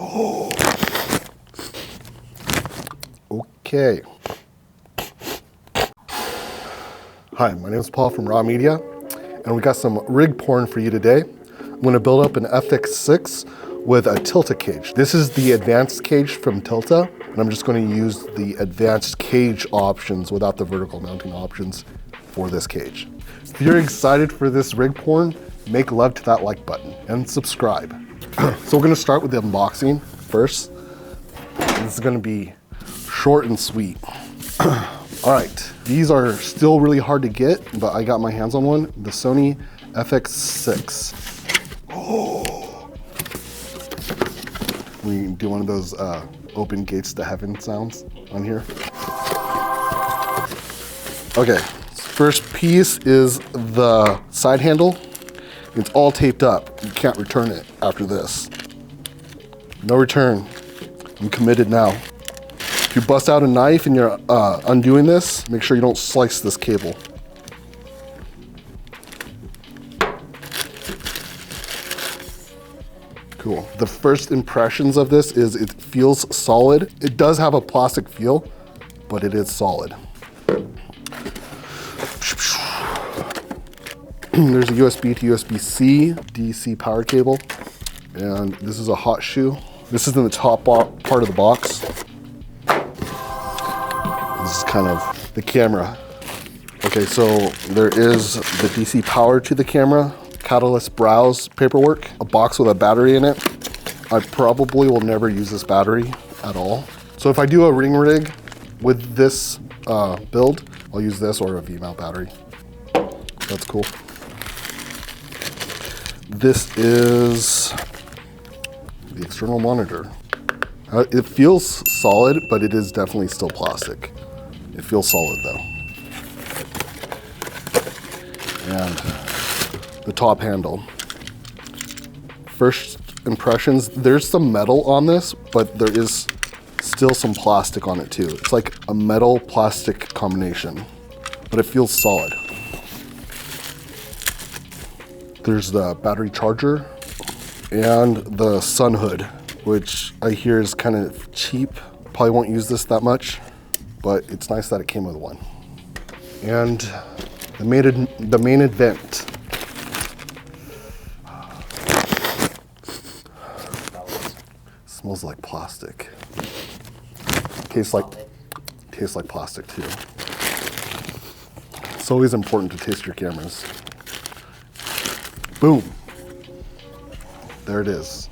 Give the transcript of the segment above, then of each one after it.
Oh. Okay. Hi, my name is Paul from Raw Media, and we got some rig porn for you today. I'm going to build up an FX6 with a Tilta cage. This is the advanced cage from Tilta, and I'm just going to use the advanced cage options without the vertical mounting options for this cage. If you're excited for this rig porn, make love to that like button and subscribe. So we're going to start with the unboxing first. This is going to be short and sweet. All right, these are still really hard to get, but I got my hands on one, the Sony FX6. Oh. We do one of those open gates to heaven sounds on here. Okay, first piece is the side handle. It's all taped up. You can't return it after this. No return. I'm committed now. If you bust out a knife and you're undoing this, make sure you don't slice this cable. Cool. The first impressions of this is it feels solid. It does have a plastic feel, but it is solid. There's a USB to USB-C DC power cable, and this is a hot shoe. This is in the top part of the box. This is kind of the camera. Okay, so there is the DC power to the camera, catalyst browse paperwork, a box with a battery in it. I probably will never use this battery at all. So if I do a ring rig with this build, I'll use this or a V-mount battery. That's cool. This is the external monitor. It feels solid, but it is definitely still plastic. It feels solid though. And the top handle. First impressions, there's some metal on this, but there is still some plastic on it too. It's like a metal plastic combination, but it feels solid. There's the battery charger and the sun hood, which I hear is kind of cheap. Probably won't use this that much, but it's nice that it came with one. And the main event. Smells like plastic. Tastes like plastic too. It's always important to taste your cameras. Boom. There it is.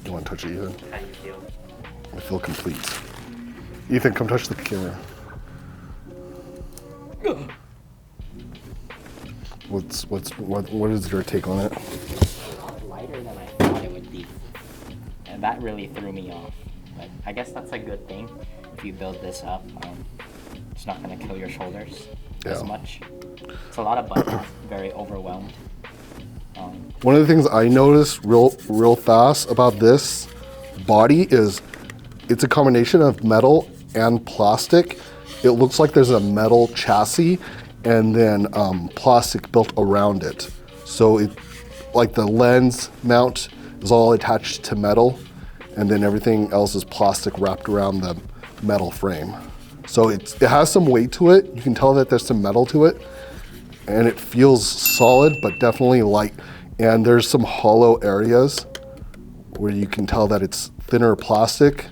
You want to touch it, Ethan? How do you feel? I feel complete. Ethan, come touch the camera. What is your take on it? A lot lighter than I thought it would be. And that really threw me off. But I guess that's a good thing. If you build this up, it's not going to kill your shoulders as much. It's a lot of buttons, very overwhelmed. One of the things I noticed real fast about this body is it's a combination of metal and plastic. It looks like there's a metal chassis and then plastic built around it. So it, like the lens mount is all attached to metal, and then everything else is plastic wrapped around the metal frame. So it has some weight to it. You can tell that there's some metal to it, and it feels solid, but definitely light. And there's some hollow areas where you can tell that it's thinner plastic.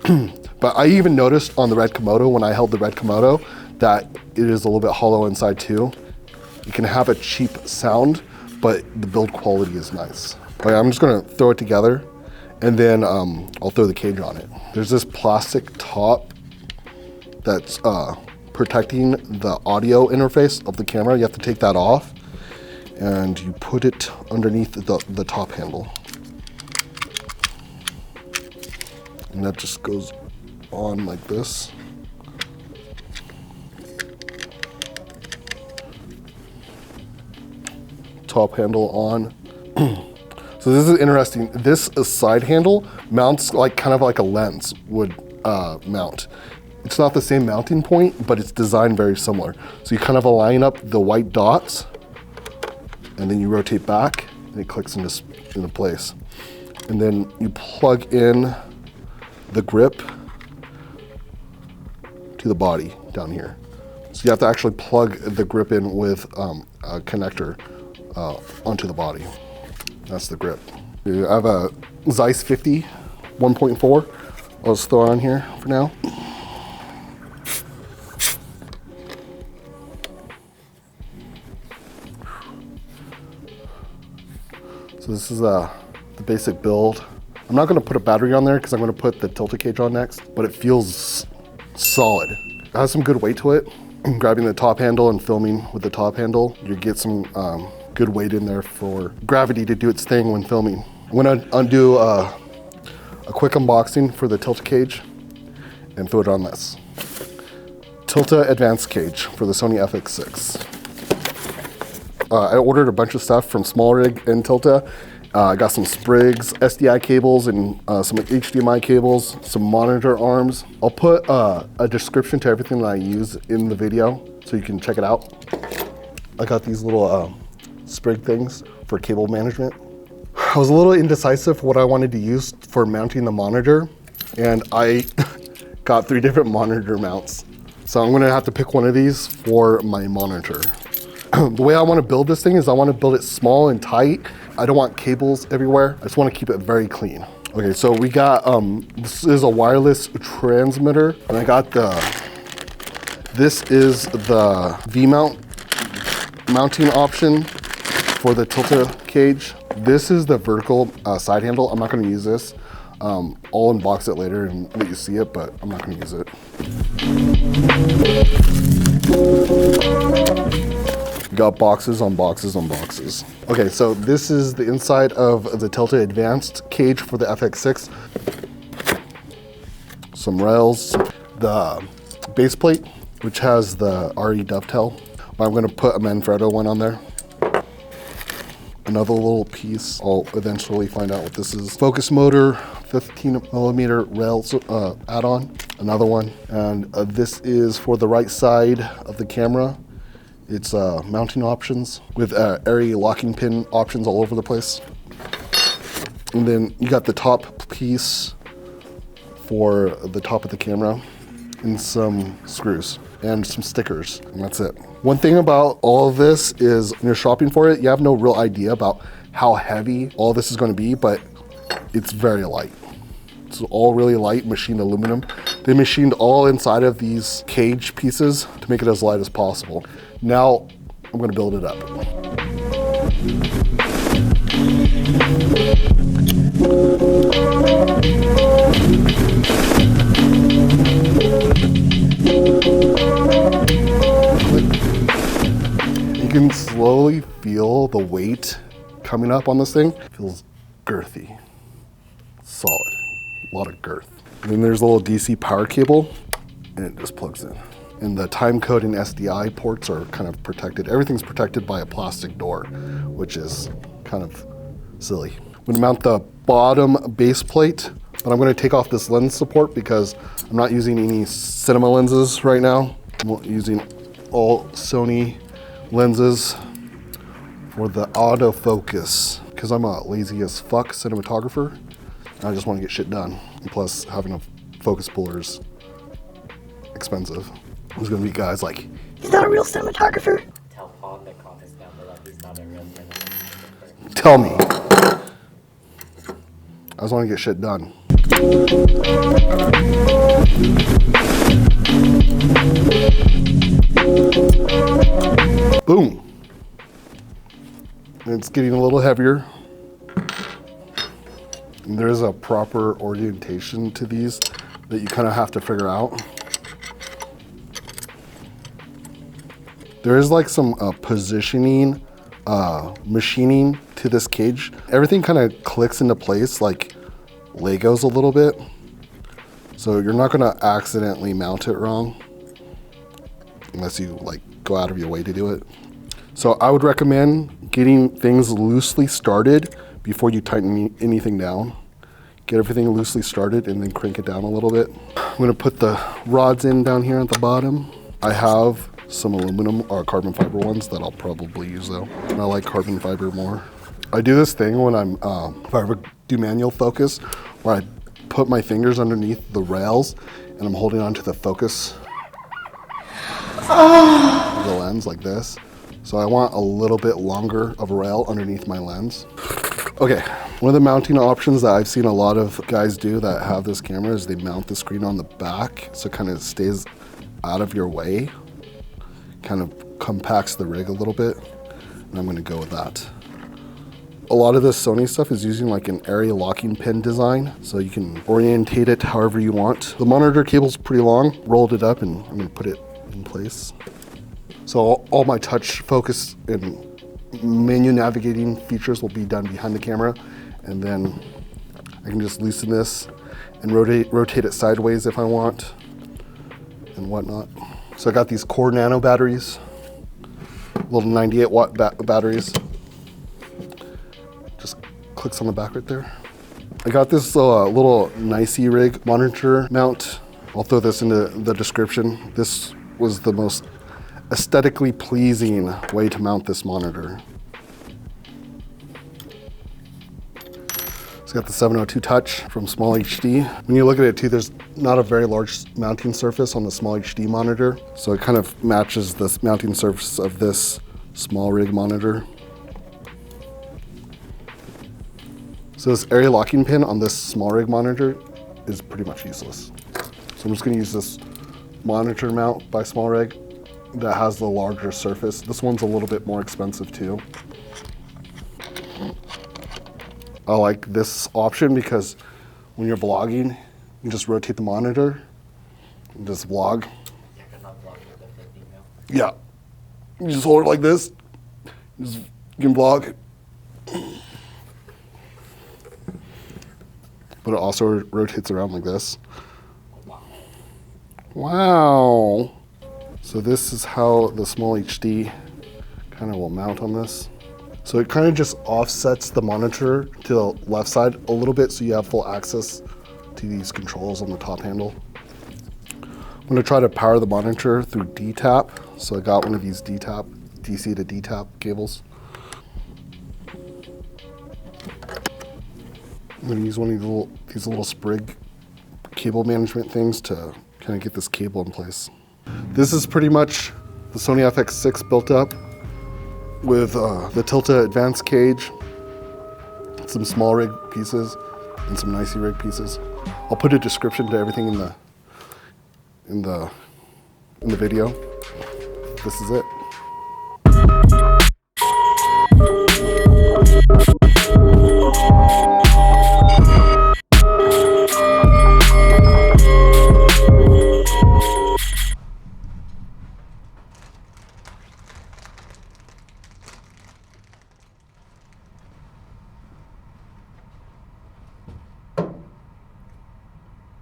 But I even noticed on the Red Komodo, when I held the Red Komodo, that it is a little bit hollow inside too. You can have a cheap sound, but the build quality is nice. Okay, I'm just gonna throw it together, and then I'll throw the cage on it. There's this plastic top that's protecting the audio interface of the camera. You have to take that off, and you put it underneath the top handle. And that just goes on like this. Top handle on. So this is interesting. This side handle mounts like kind of like a lens would mount. It's not the same mounting point, but it's designed very similar. So you kind of align up the white dots, and then you rotate back, and it clicks into place. And then you plug in the grip to the body down here. So you have to actually plug the grip in with a connector onto the body. That's the grip. I have a Zeiss 50 1.4. I'll just throw it on here for now. So this is the basic build. I'm not gonna put a battery on there because I'm gonna put the tilted cage on next, but it feels solid. It has some good weight to it. Grabbing the top handle and filming with the top handle, you get some good weight in there for gravity to do its thing when filming. I'm gonna undo a quick unboxing for the tilted cage and throw it on this. Tilta Advanced Cage for the Sony FX6. I ordered a bunch of stuff from Small Rig and Tilta. I got some sprigs, SDI cables, and some HDMI cables, some monitor arms. I'll put a description to everything that I use in the video so you can check it out. I got these little sprig things for cable management. I was a little indecisive what I wanted to use for mounting the monitor, and I got 3 different monitor mounts. So I'm gonna have to pick one of these for my monitor. The way I wanna build this thing is I wanna build it small and tight. I don't want cables everywhere. I just wanna keep it very clean. Okay, so we got, this is a wireless transmitter, and I got this is the V-mount mounting option for the Tilta cage. This is the vertical side handle. I'm not gonna use this. I'll unbox it later and let you see it, but I'm not gonna use it. We got boxes on boxes on boxes. Okay, so this is the inside of the Tilta Advanced cage for the FX6. Some rails, the base plate, which has the RE dovetail. I'm gonna put a Manfrotto one on there. Another little piece, I'll eventually find out what this is. Focus motor, 15mm rails add-on, another one. And this is for the right side of the camera. It's mounting options with area locking pin options all over the place. And then you got the top piece for the top of the camera and some screws and some stickers, and that's it. One thing about all of this is when you're shopping for it, you have no real idea about how heavy all this is gonna be, but it's very light. It's all really light machined aluminum. They machined all inside of these cage pieces to make it as light as possible. Now, I'm gonna build it up. You can slowly feel the weight coming up on this thing. It feels girthy, solid, a lot of girth. And then there's a little DC power cable, and it just plugs in. And the time code and SDI ports are kind of protected. Everything's protected by a plastic door, which is kind of silly. I'm gonna mount the bottom base plate, but I'm gonna take off this lens support because I'm not using any cinema lenses right now. I'm using all Sony lenses for the autofocus because I'm a lazy as fuck cinematographer. And I just wanna get shit done. And plus, having a focus puller is expensive. There's gonna be guys like, he's not a real cinematographer. Tell Paul in the comments down below he's not a real cinematographer. Tell me. I just want to get shit done. Boom. And it's getting a little heavier. And there's a proper orientation to these that you kind of have to figure out. There is like some positioning, machining to this cage. Everything kind of clicks into place like Legos a little bit. So you're not gonna accidentally mount it wrong unless you like go out of your way to do it. So I would recommend getting things loosely started before you tighten anything down. Get everything loosely started and then crank it down a little bit. I'm gonna put the rods in down here at the bottom. I have some aluminum or carbon fiber ones that I'll probably use though. I like carbon fiber more. I do this thing when I'm, if I ever do manual focus, where I put my fingers underneath the rails and I'm holding onto the focus of the lens like this. So I want a little bit longer of a rail underneath my lens. Okay, one of the mounting options that I've seen a lot of guys do that have this camera is they mount the screen on the back so it kind of stays out of your way. Kind of compacts the rig a little bit, and I'm gonna go with that. A lot of this Sony stuff is using like an area locking pin design, so you can orientate it however you want. The monitor cable's pretty long, rolled it up, and I'm gonna put it in place. So all my touch focus and menu navigating features will be done behind the camera, and then I can just loosen this and rotate it sideways if I want and whatnot. So I got these Core Nano batteries, little 98 watt batteries. Just clicks on the back right there. I got this little Nicey rig monitor mount. I'll throw this into the description. This was the most aesthetically pleasing way to mount this monitor. It's got the 702 touch from Small HD. When you look at it too, there's not a very large mounting surface on the Small HD monitor, so it kind of matches the mounting surface of this small rig monitor. So this area locking pin on this small rig monitor is pretty much useless. So I'm just gonna use this monitor mount by Small Rig that has the larger surface. This one's a little bit more expensive too. I like this option because when you're vlogging, you just rotate the monitor and just vlog. You're not vlogging with a 50 mil. Yeah. You just hold it like this. You can vlog. But it also rotates around like this. Wow. So this is how the Small HD kind of will mount on this. So it kind of just offsets the monitor to the left side a little bit so you have full access to these controls on the top handle. I'm gonna try to power the monitor through D-tap. So I got one of these D-tap, DC to D-tap cables. I'm gonna use one of these little sprig cable management things to kind of get this cable in place. This is pretty much the Sony FX6 built up with the Tilta advanced cage, some small rig pieces, and some Nicey rig pieces. I'll put a description to everything in the video. This is it.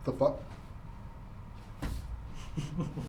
The fuck?